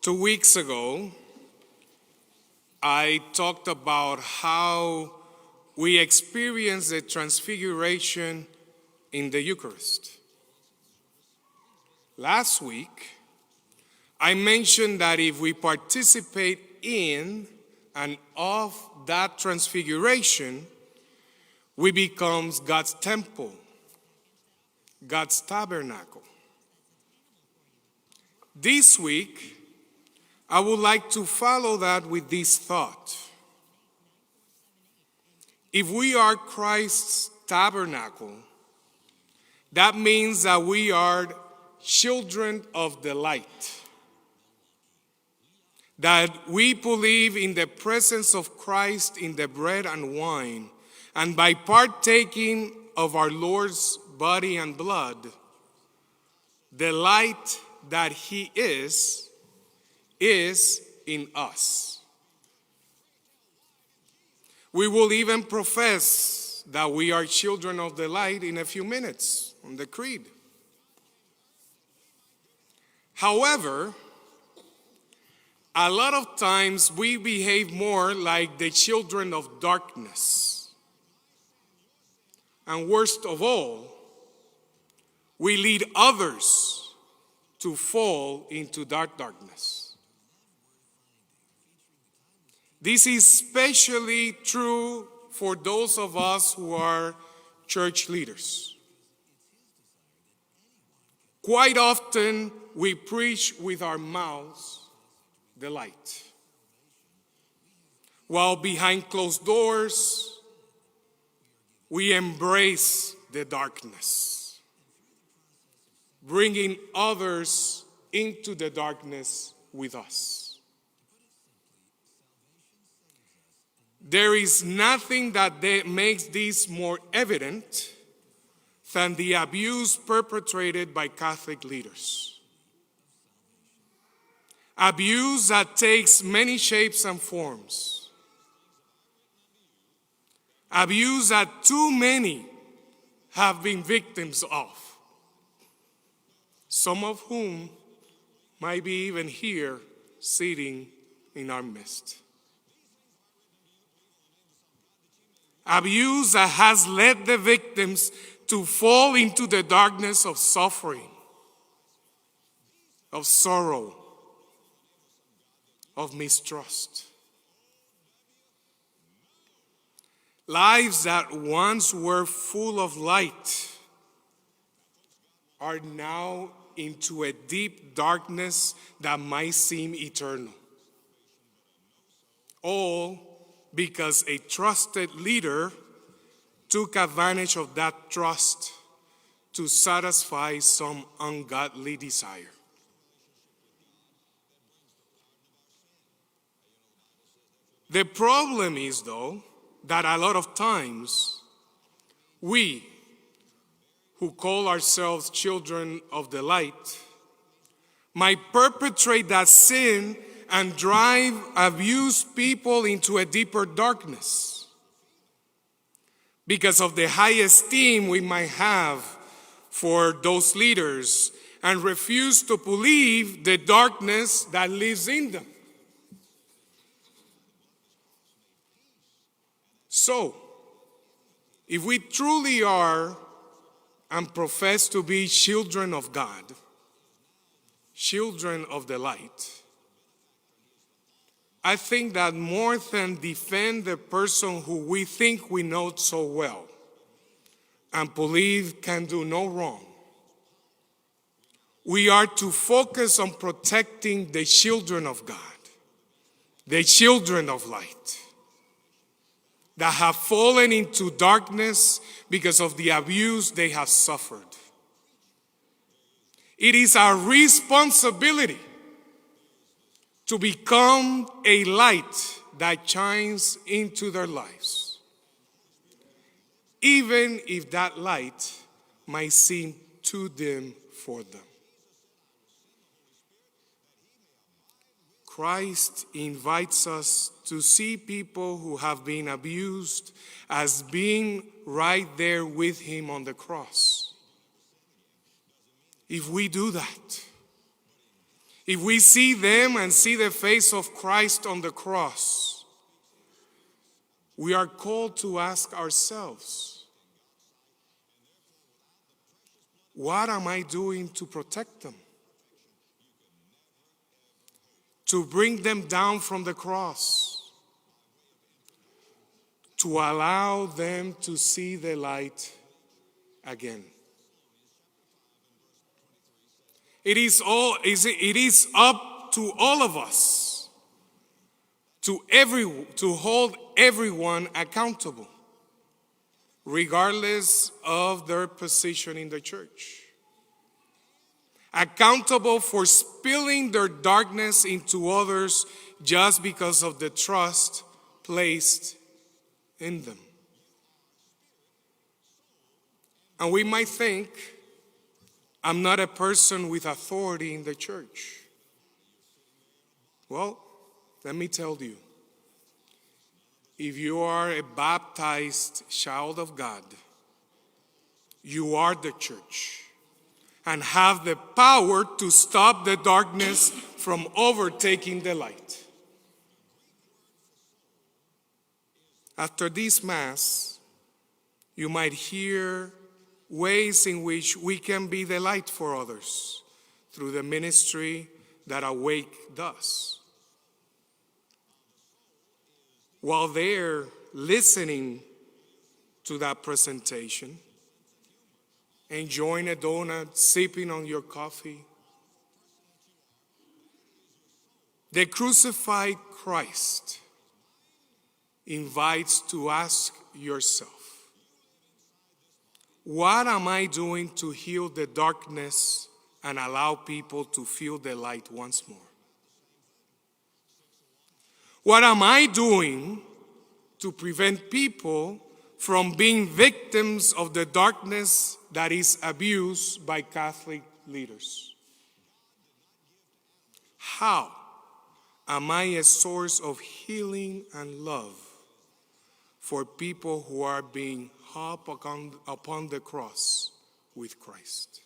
2 weeks ago, I talked about how we experience the transfiguration in the Eucharist. Last week, I mentioned that if we participate in and of that transfiguration, we become God's temple, God's tabernacle. This week, I would like to follow that with this thought. If we are Christ's tabernacle, that means that we are children of the light. That we believe in the presence of Christ in the bread and wine, and by partaking of our Lord's body and blood, the light that He is in us. We will even profess that we are children of the light in a few minutes on the creed. However, a lot of times we behave more like the children of darkness. And worst of all, we lead others to fall into darkness. This is especially true for those of us who are church leaders. Quite often, we preach with our mouths the light, while behind closed doors, we embrace the darkness, bringing others into the darkness with us. There is nothing that makes this more evident than the abuse perpetrated by Catholic leaders. Abuse that takes many shapes and forms. Abuse that too many have been victims of. Some of whom might be even here sitting in our midst. Abuse that has led the victims to fall into the darkness of suffering, of sorrow, of mistrust. Lives that once were full of light are now into a deep darkness that might seem eternal. All because a trusted leader took advantage of that trust to satisfy some ungodly desire. The problem is, though, that a lot of times we, who call ourselves children of the light, might perpetrate that sin and drive abused people into a deeper darkness because of the high esteem we might have for those leaders and refuse to believe the darkness that lives in them. So, if we truly are and profess to be children of God, children of the light, I think that more than defend the person who we think we know so well and believe can do no wrong, we are to focus on protecting the children of God, the children of light, that have fallen into darkness because of the abuse they have suffered. It is our responsibility to become a light that shines into their lives, even if that light might seem too dim for them. Christ invites us to see people who have been abused as being right there with Him on the cross. If we do that, If we see them and see the face of Christ on the cross, we are called to ask ourselves, what am I doing to protect them? To bring them down from the cross, to allow them to see the light again. It is up to all of us to hold everyone accountable, regardless of their position in the church. Accountable for spilling their darkness into others just because of the trust placed in them. And we might think, I'm not a person with authority in the church. Well, let me tell you, if you are a baptized child of God, you are the church and have the power to stop the darkness from overtaking the light. After this Mass, you might hear ways in which we can be the light for others through the ministry that Awake does. While they're listening to that presentation, enjoying a donut, sipping on your coffee, the crucified Christ invites to ask yourself, what am I doing to heal the darkness and allow people to feel the light once more? What am I doing to prevent people from being victims of the darkness that is abused by Catholic leaders? How am I a source of healing and love for people who are being hung upon the cross with Christ?